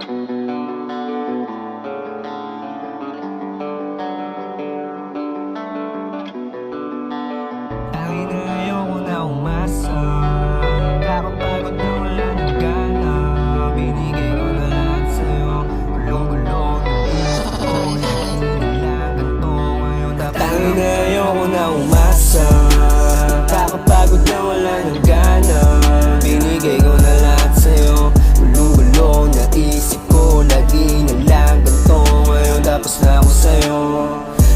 Tangin na ayoko na umasa, kakapagod na wala ng gana. Binigay ko na lahat sa'yo, gulong-gulong na isip ko. Hindi na lang ganito ngayon. Tangin na ayoko na umasa, kakapagod na wala ng gana. Binigay ko na lahat sa'yo, gulong-gulong na isip ko. Lagi na lang ganito ngayon, tapos na ako sa'yo.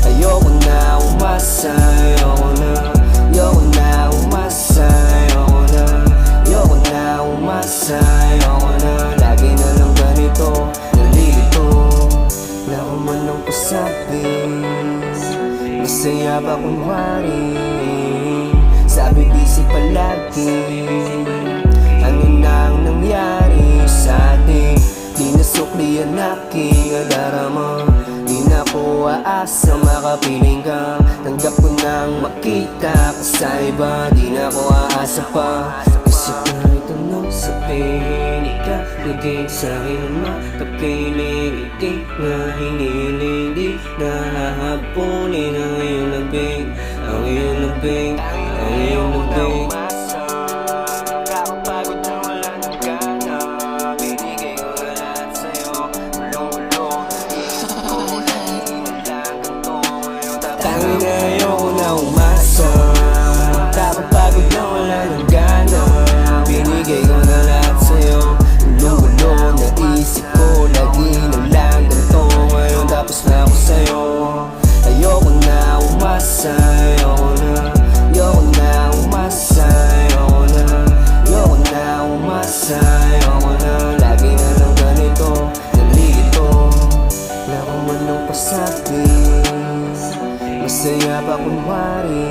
Ayoko na umasa, ayoko na umasa, ayoko na umasa, ayoko na. Lagi na lang ganito, nalilito na ako man ang pasabi. Masaya ba kunwari, sabi busy palagi. Ano na ang nangyari sa atin? Di nasukli ang aking adarama. Di na ko aasa makapiling ka. Tanggap ko nang makita ka sa iba. Di na ko aasa pa, kasi kahit anong sabihin, ikalagay sa'kin ang makapiling. Hindi na hiniling, di na hahabulin ang iyong labing, ang iyong labing, ang iyong labing. Kakapagod na wala ng gana. Binigay ko na lahat sa'yo, gulong-gulong na isip ko. Lagi na lang ganito ngayon, tapos tangin na ayoko na umasa, kakapagod na wala ng gana. Binigay ko na lahat sa'yo, gulong-gulong na isip ko. Lagi na lang ganito ngayon, tapos na ako sa'yo. Ayoko na umasa, ayoko na umasa, ayoko na umasa, ayoko na. Lagi na lang ganito, nalilito na ako man ang pasabi. Masaya pa kunwari,